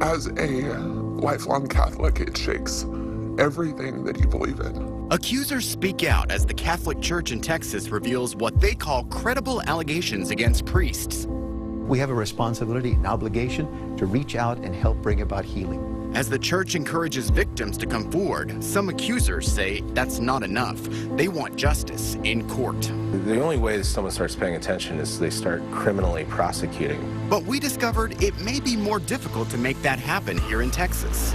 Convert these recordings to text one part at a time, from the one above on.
As a lifelong Catholic, it shakes everything that you believe in. Accusers speak out as the Catholic Church in Texas reveals what they call credible allegations against priests. We have a responsibility, an obligation to reach out and help bring about healing. As the church encourages victims to come forward, some accusers say that's not enough. They want justice in court. The only way that someone starts paying attention is they start criminally prosecuting. But we discovered it may be more difficult to make that happen here in Texas.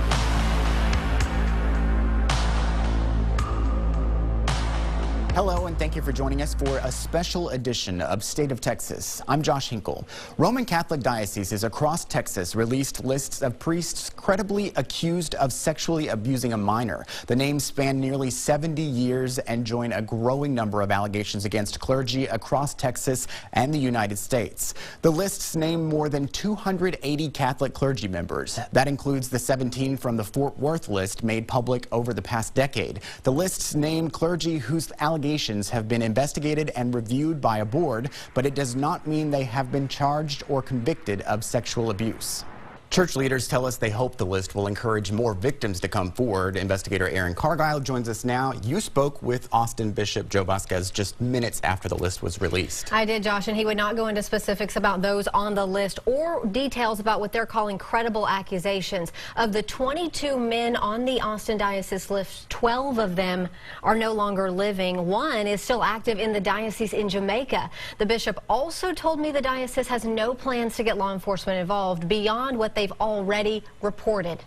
Hello, and thank you for joining us for a special edition of State of Texas. I'm Josh Hinkle. Roman Catholic dioceses across Texas released lists of priests credibly accused of sexually abusing a minor. The names span nearly 70 years and join a growing number of allegations against clergy across Texas and the United States. The lists name more than 280 Catholic clergy members. That includes the 17 from the Fort Worth list made public over the past decade. The lists name clergy whose allegations have been investigated and reviewed by a board, but it does not mean they have been charged or convicted of sexual abuse. Church leaders tell us they hope the list will encourage more victims to come forward. Investigator Aaron Cargile joins us now. You spoke with Austin Bishop Joe Vasquez just minutes after the list was released. I did, Josh, and he would not go into specifics about those on the list or details about what they're calling credible accusations. Of the 22 men on the Austin Diocese list, 12 of them are no longer living. One is still active in the diocese in Jamaica. The bishop also told me the diocese has no plans to get law enforcement involved beyond what they've already reported.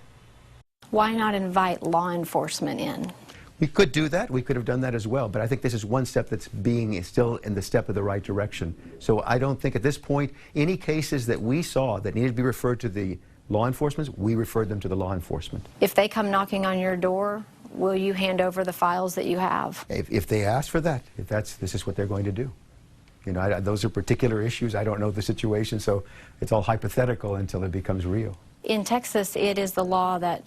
Why not invite law enforcement in? We could do that. We could have done that as well. But I think this is one step that's still in the step of the right direction. So I don't think at this point any cases that we saw that needed to be referred to the law enforcement, we referred them to the law enforcement. If they come knocking on your door, will you hand over the files that you have? If they ask for that, this is what they're going to do. You know, those are particular issues. I don't know the situation, so it's all hypothetical until it becomes real. In Texas, it is the law that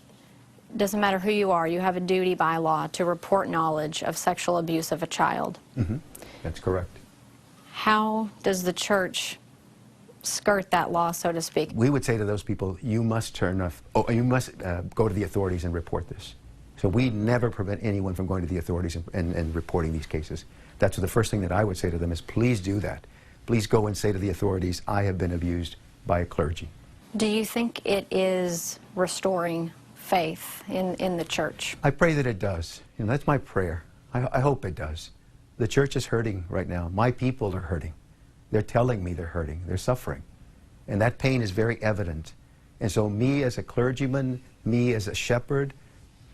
doesn't matter who you are, you have a duty by law to report knowledge of sexual abuse of a child. Mm-hmm. That's correct. How does the church skirt that law, so to speak? We would say to those people, you must go to the authorities and report this. So we never prevent anyone from going to the authorities and reporting these cases. That's the first thing that I would say to them is, please do that. Please go and say to the authorities, I have been abused by a clergy. Do you think it is restoring faith in the church? I pray that it does. You know, that's my prayer. I hope it does. The church is hurting right now. My people are hurting. They're telling me they're hurting. They're suffering. And that pain is very evident. And so me as a clergyman, me as a shepherd,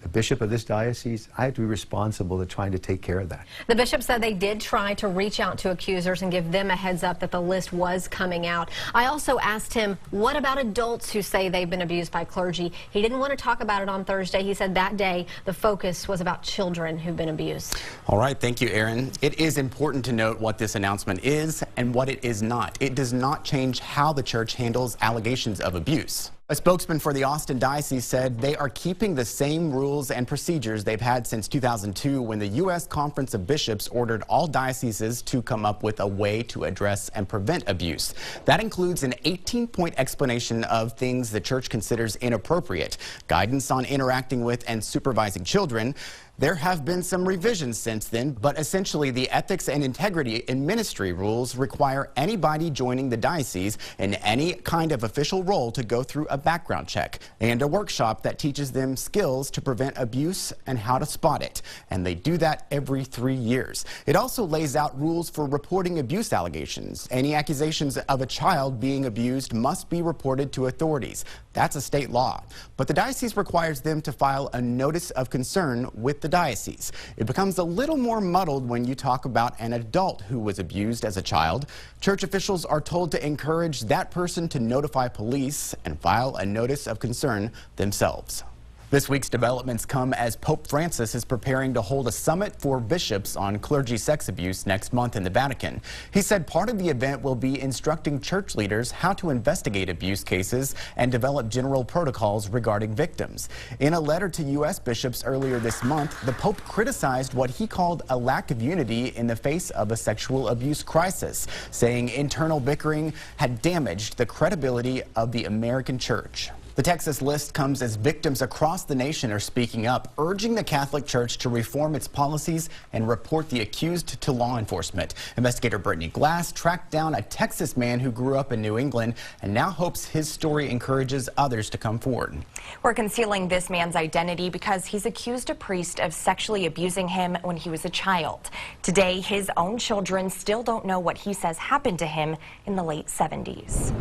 the bishop of this diocese, I have to be responsible to trying to take care of that. The bishop said they did try to reach out to accusers and give them a heads up that the list was coming out. I also asked him, what about adults who say they've been abused by clergy? He didn't want to talk about it on Thursday. He said that day the focus was about children who've been abused. All right, thank you, Aaron. It is important to note what this announcement is and what it is not. It does not change how the church handles allegations of abuse. A spokesman for the Austin Diocese said they are keeping the same rules and procedures they've had since 2002 when the U.S. Conference of Bishops ordered all dioceses to come up with a way to address and prevent abuse. That includes an 18-point explanation of things the church considers inappropriate, guidance on interacting with and supervising children. There have been some revisions since then, but essentially the ethics and integrity in ministry rules require anybody joining the diocese in any kind of official role to go through a background check and a workshop that teaches them skills to prevent abuse and how to spot it. And they do that every 3 years. It also lays out rules for reporting abuse allegations. Any accusations of a child being abused must be reported to authorities. That's a state law. But the diocese requires them to file a notice of concern with the diocese. It becomes a little more muddled when you talk about an adult who was abused as a child. Church officials are told to encourage that person to notify police and file a notice of concern themselves. This week's developments come as Pope Francis is preparing to hold a summit for bishops on clergy sex abuse next month in the Vatican. He said part of the event will be instructing church leaders how to investigate abuse cases and develop general protocols regarding victims. In a letter to U.S. bishops earlier this month, the Pope criticized what he called a lack of unity in the face of a sexual abuse crisis, saying internal bickering had damaged the credibility of the American church. The Texas list comes as victims across the nation are speaking up, urging the Catholic Church to reform its policies and report the accused to law enforcement. Investigator Brittany Glass tracked down a Texas man who grew up in New England and now hopes his story encourages others to come forward. We're concealing this man's identity because he's accused a priest of sexually abusing him when he was a child. Today, his own children still don't know what he says happened to him in the late 70s.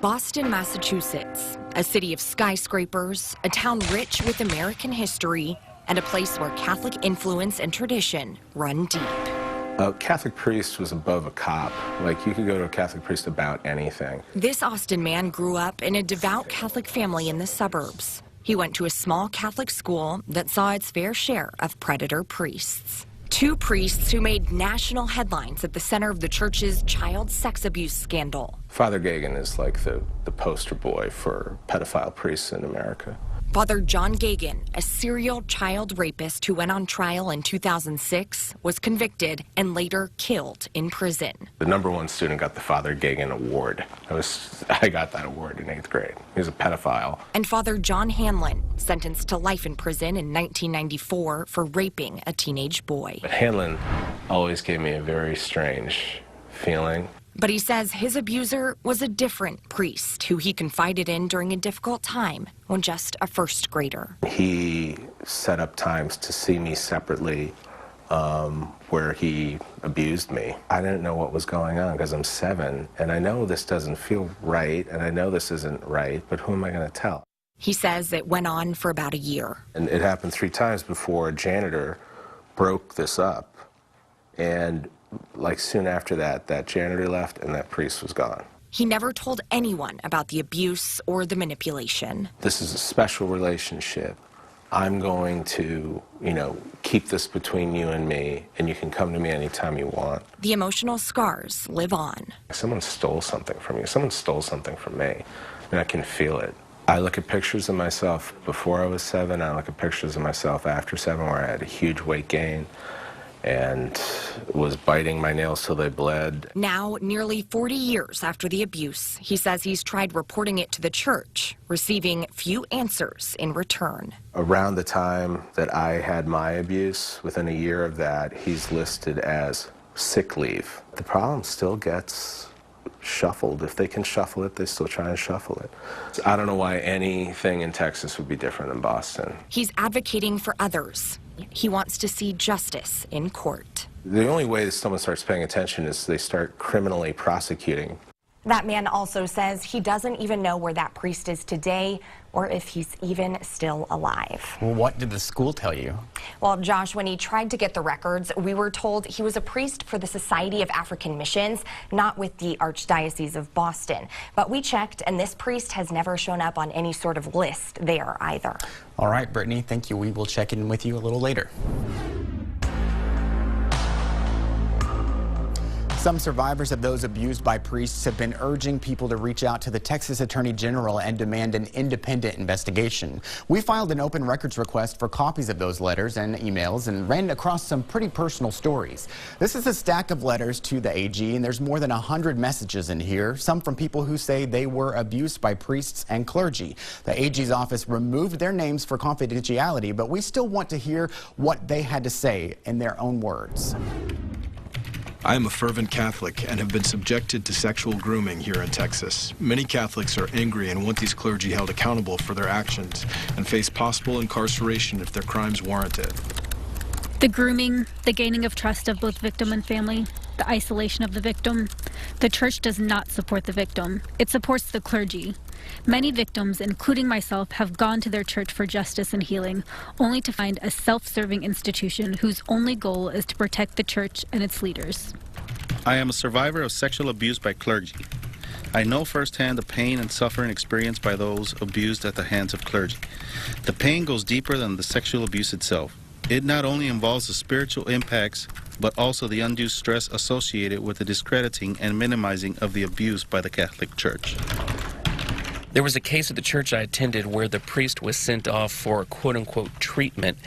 Boston, Massachusetts, a city of skyscrapers, a town rich with American history, and a place where Catholic influence and tradition run deep. A Catholic priest was above a cop. Like, you could go to a Catholic priest about anything. This Austin man grew up in a devout Catholic family in the suburbs. He went to a small Catholic school that saw its fair share of predator priests. Two priests who made national headlines at the center of the church's child sex abuse scandal. Father Gagan is like the poster boy for pedophile priests in America. Father John Gagan, a serial child rapist who went on trial in 2006, was convicted and later killed in prison. The #1 student got the Father Gagan Award. I got that award in 8th grade. He was a pedophile. And Father John Hanlon, sentenced to life in prison in 1994 for raping a teenage boy. But Hanlon always gave me a very strange feeling. But he says his abuser was a different priest who he confided in during a difficult time when just a first grader. He set up times to see me separately where he abused me. I didn't know what was going on because I'm 7, and I know this doesn't feel right, and I know this isn't right, but who am I going to tell? He says it went on for about a year. And it happened 3 times before a janitor broke this up, and like soon after that, that janitor left and that priest was gone. He never told anyone about the abuse or the manipulation. This is a special relationship. I'm going to, keep this between you and me, and you can come to me anytime you want. The emotional scars live on. Someone stole something from you. Someone stole something from me, and I can feel it. I look at pictures of myself before I was 7. I look at pictures of myself after 7 where I had a huge weight gain and was biting my nails till they bled. Now, nearly 40 years after the abuse, he says he's tried reporting it to the church, receiving few answers in return. Around the time that I had my abuse, within a year of that, he's listed as sick leave. The problem still gets shuffled. If they can shuffle it, they still try and shuffle it. I don't know why anything in Texas would be different than Boston. He's advocating for others. He wants to see justice in court. The only way that someone starts paying attention is they start criminally prosecuting. That man also says he doesn't even know where that priest is today or if he's even still alive. Well, what did the school tell you? Well, Josh, when he tried to get the records, we were told he was a priest for the Society of African Missions, not with the Archdiocese of Boston. But we checked, and this priest has never shown up on any sort of list there either. All right, Brittany, thank you. We will check in with you a little later. Some survivors of those abused by priests have been urging people to reach out to the Texas Attorney General and demand an independent investigation. We filed an open records request for copies of those letters and emails and ran across some pretty personal stories. This is a stack of letters to the AG, and there's more than 100 messages in here, some from people who say they were abused by priests and clergy. The AG's office removed their names for confidentiality, but we still want to hear what they had to say in their own words. I am a fervent Catholic and have been subjected to sexual grooming here in Texas. Many Catholics are angry and want these clergy held accountable for their actions and face possible incarceration if their crimes warrant it. The grooming, the gaining of trust of both victim and family, the isolation of the victim. The church does not support the victim. It supports the clergy. Many victims, including myself, have gone to their church for justice and healing, only to find a self-serving institution whose only goal is to protect the church and its leaders. I am a survivor of sexual abuse by clergy. I know firsthand the pain and suffering experienced by those abused at the hands of clergy. The pain goes deeper than the sexual abuse itself. It not only involves the spiritual impacts, but also the undue stress associated with the discrediting and minimizing of the abuse by the Catholic Church. There was a case at the church I attended where the priest was sent off for quote-unquote treatment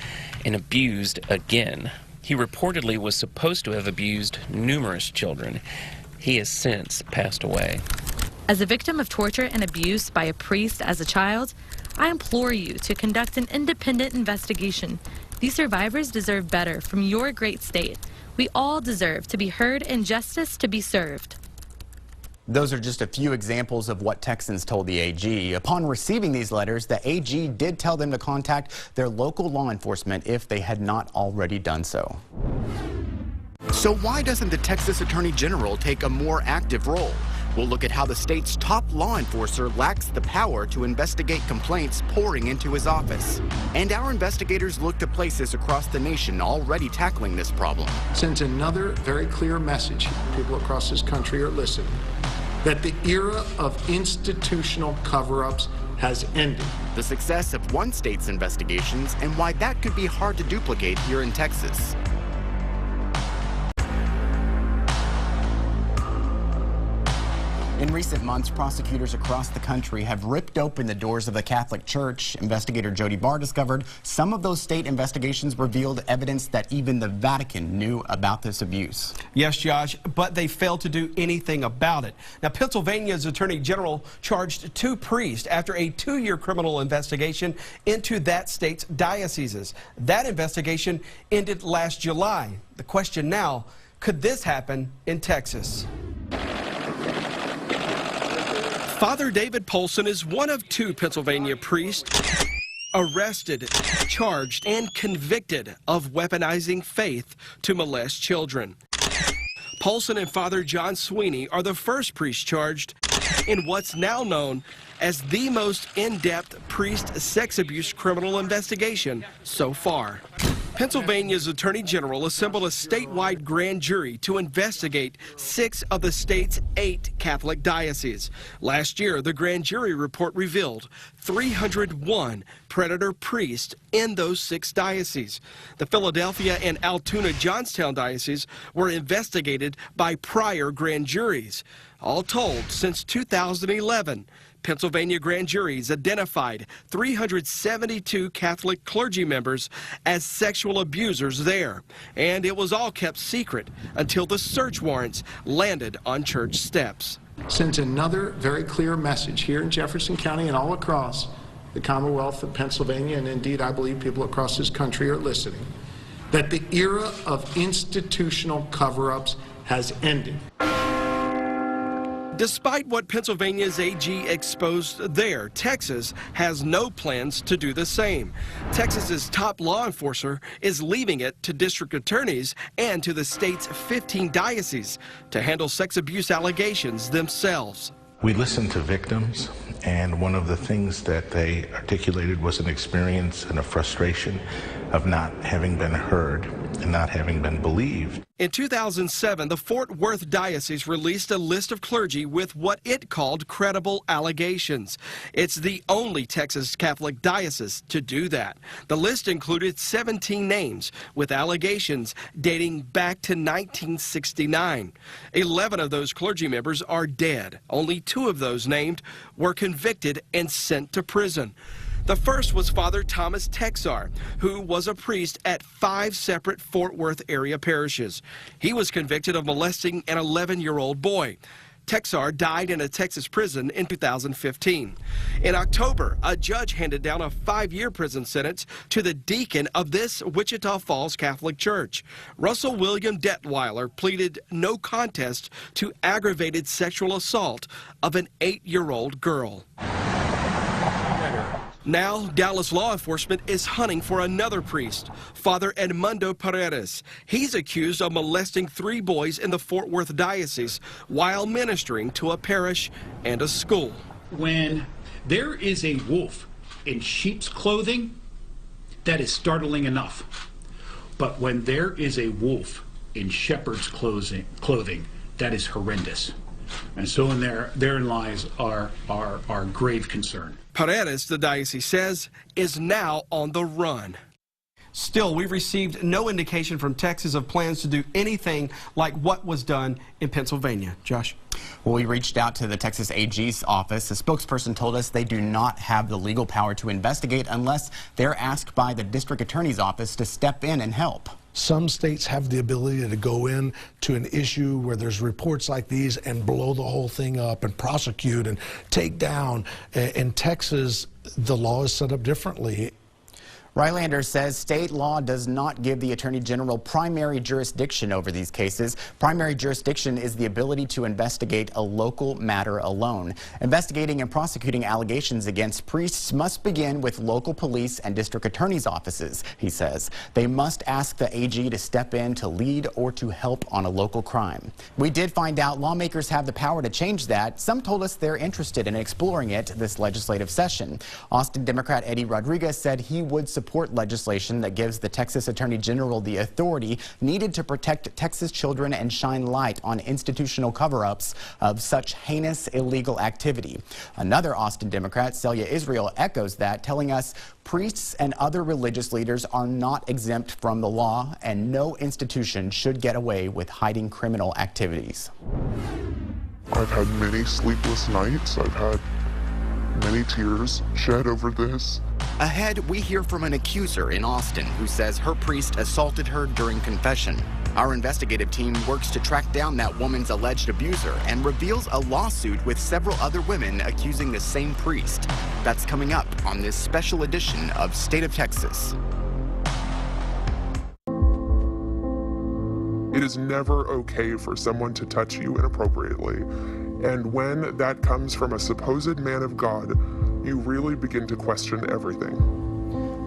and abused again. He reportedly was supposed to have abused numerous children. He has since passed away. As a victim of torture and abuse by a priest as a child, I implore you to conduct an independent investigation. These survivors deserve better from your great state. We all deserve to be heard and justice to be served. Those are just a few examples of what Texans told the AG. Upon receiving these letters, the AG did tell them to contact their local law enforcement if they had not already done so. So why doesn't the Texas Attorney General take a more active role? We'll look at how the state's top law enforcer lacks the power to investigate complaints pouring into his office. And our investigators look to places across the nation already tackling this problem. Sends another very clear message. People across this country are listening. That the era of institutional cover-ups has ended. The success of one state's investigations and why that could be hard to duplicate here in Texas. In recent months, prosecutors across the country have ripped open the doors of the Catholic Church. Investigator Jody Barr discovered some of those state investigations revealed evidence that even the Vatican knew about this abuse. Yes, Josh, but they failed to do anything about it. Now, Pennsylvania's Attorney General charged 2 priests after a 2-year criminal investigation into that state's dioceses. That investigation ended last July. The question now, could this happen in Texas? Father David Polson is one of 2 Pennsylvania priests arrested, charged, and convicted of weaponizing faith to molest children. Polson and Father John Sweeney are the first priests charged in what's now known as the most in-depth priest sex abuse criminal investigation so far. Pennsylvania's Attorney General assembled a statewide grand jury to investigate 6 of the state's 8 Catholic dioceses. Last year, the grand jury report revealed 301 predator priests in those 6 dioceses. The Philadelphia and Altoona-Johnstown dioceses were investigated by prior grand juries. All told, since 2011, Pennsylvania grand juries identified 372 Catholic clergy members as sexual abusers there, and it was all kept secret until the search warrants landed on church steps. Sends another very clear message here in Jefferson County and all across the Commonwealth of Pennsylvania, and indeed I believe people across this country are listening, that the era of institutional cover-ups has ended. Despite what Pennsylvania's AG exposed there, Texas has no plans to do the same. Texas's top law enforcer is leaving it to district attorneys and to the state's 15 dioceses to handle sex abuse allegations themselves. We listened to victims, and one of the things that they articulated was an experience and a frustration of not having been heard and not having been believed. In 2007, the Fort Worth Diocese released a list of clergy with what it called credible allegations. It's the only Texas Catholic diocese to do that. The list included 17 names with allegations dating back to 1969. 11 of those clergy members are dead. Only 2 of those named were convicted and sent to prison. The first was Father Thomas Texar, who was a priest at 5 separate Fort Worth area parishes. He was convicted of molesting an 11-year-old boy. Texar died in a Texas prison in 2015. In October, a judge handed down a 5-year prison sentence to the deacon of this Wichita Falls Catholic Church. Russell William Detweiler pleaded no contest to aggravated sexual assault of an 8-year-old girl. Now, Dallas law enforcement is hunting for another priest, Father Edmundo Paredes. He's accused of molesting 3 boys in the Fort Worth Diocese while ministering to a parish and a school. When there is a wolf in sheep's clothing, that is startling enough. But when there is a wolf in shepherd's clothing, that is horrendous. And so therein lies our grave concern. Paredes, the diocese says, is now on the run. Still, we've received no indication from Texas of plans to do anything like what was done in Pennsylvania. Josh? Well, we reached out to the Texas AG's office. A spokesperson told us they do not have the legal power to investigate unless they're asked by the district attorney's office to step in and help. Some states have the ability to go in to an issue where there's reports like these and blow the whole thing up and prosecute and take down. In Texas, the law is set up differently. Rylander says state law does not give the Attorney General primary jurisdiction over these cases. Primary jurisdiction is the ability to investigate a local matter alone. Investigating and prosecuting allegations against priests must begin with local police and district attorney's offices, he says. They must ask the AG to step in to lead or to help on a local crime. We did find out lawmakers have the power to change that. Some told us they're interested in exploring it this legislative session. Austin Democrat Eddie Rodriguez said he would support legislation that gives the Texas Attorney General the authority needed to protect Texas children and shine light on institutional cover-ups of such heinous illegal activity. Another Austin Democrat, Celia Israel, echoes that, telling us priests and other religious leaders are not exempt from the law, and no institution should get away with hiding criminal activities. I've had many sleepless nights. I've had many tears shed over this. Ahead, we hear from an accuser in Austin who says her priest assaulted her during confession. Our investigative team works to track down that woman's alleged abuser and reveals a lawsuit with several other women accusing the same priest. That's coming up on this special edition of State of Texas. It is never okay for someone to touch you inappropriately. And when that comes from a supposed man of God, you really begin to question everything.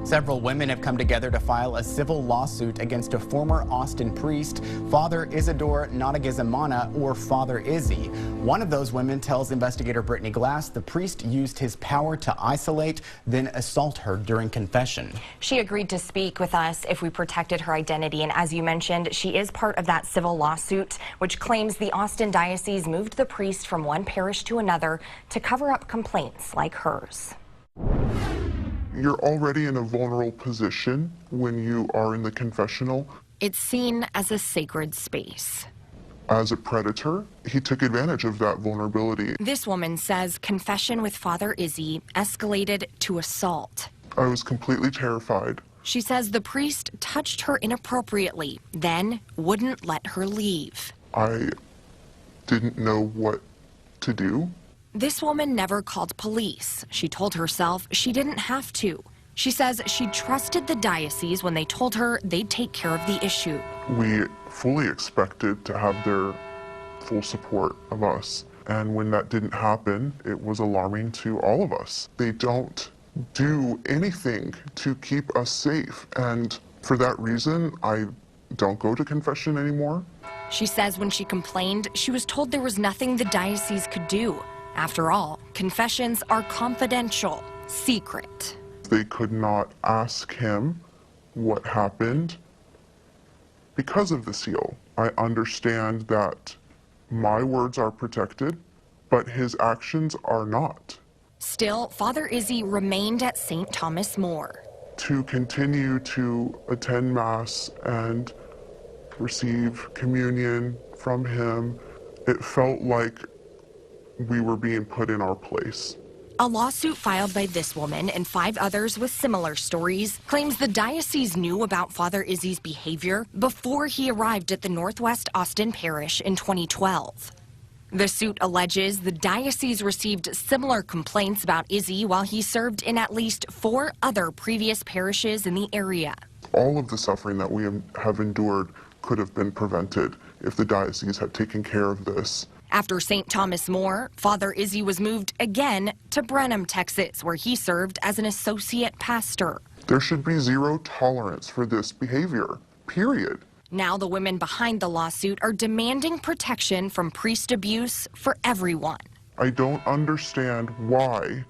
Several women have come together to file a civil lawsuit against a former Austin priest, Father Isidore Notagizamana, or Father Izzy. One of those women tells investigator Brittany Glass the priest used his power to isolate, then assault her during confession. She agreed to speak with us if we protected her identity, and as you mentioned, she is part of that civil lawsuit, which claims the Austin Diocese moved the priest from one parish to another to cover up complaints like hers. You're already in a vulnerable position when you are in the confessional. It's seen as a sacred space. As a predator, he took advantage of that vulnerability. This woman says confession with Father Izzy escalated to assault. I was completely terrified. She says the priest touched her inappropriately, then wouldn't let her leave. I didn't know what to do. This woman never called police. She told herself she didn't have to. She says she trusted the diocese when they told her they'd take care of the issue. We fully expected to have their full support of us. And when that didn't happen, it was alarming to all of us. They don't do anything to keep us safe. And for that reason, I don't go to confession anymore. She says when she complained, she was told there was nothing the diocese could do. After all, confessions are confidential, secret. They could not ask him what happened because of the seal. I understand that my words are protected, but his actions are not. Still, Father Izzy remained at St. Thomas More. To continue to attend Mass and receive communion from him, it felt like we were being put in our place. A lawsuit filed by this woman and 5 others with similar stories claims the diocese knew about Father Izzy's behavior before he arrived at the Northwest Austin Parish in 2012. The suit alleges the diocese received similar complaints about Izzy while he served in at least 4 other previous parishes in the area. All of the suffering that we have endured could have been prevented if the diocese had taken care of this. After St. Thomas More, Father Izzy was moved again to Brenham, Texas, where he served as an associate pastor. There should be zero tolerance for this behavior, period. Now the women behind the lawsuit are demanding protection from priest abuse for everyone. I don't understand why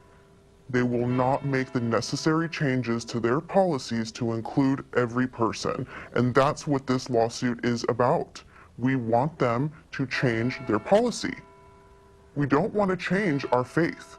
they will not make the necessary changes to their policies to include every person. And that's what this lawsuit is about. We want them to change their policy. We don't want to change our faith.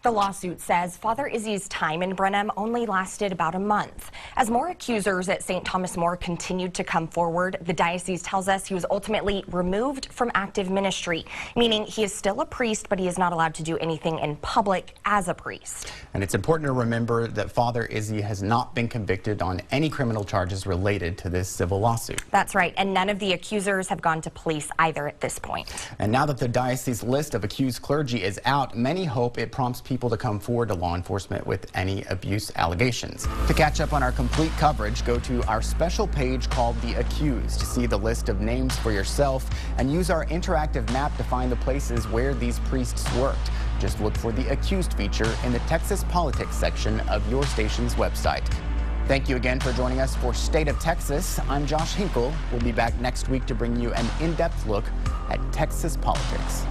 The lawsuit says Father Izzy's time in Brenham only lasted about a month. As more accusers at St. Thomas More continued to come forward, the diocese tells us he was ultimately removed from active ministry, meaning he is still a priest, but he is not allowed to do anything in public as a priest. And it's important to remember that Father Izzy has not been convicted on any criminal charges related to this civil lawsuit. That's right, and none of the accusers have gone to police either at this point. And now that the diocese list of accused clergy is out, many hope it prompts people to come forward to law enforcement with any abuse allegations. To catch up on our complete coverage, go to our special page called The Accused to see the list of names for yourself and use our interactive map to find the places where these priests worked. Just look for the Accused feature in the Texas Politics section of your station's website. Thank you again for joining us for State of Texas. I'm Josh Hinkle. We'll be back next week to bring you an in-depth look at Texas politics.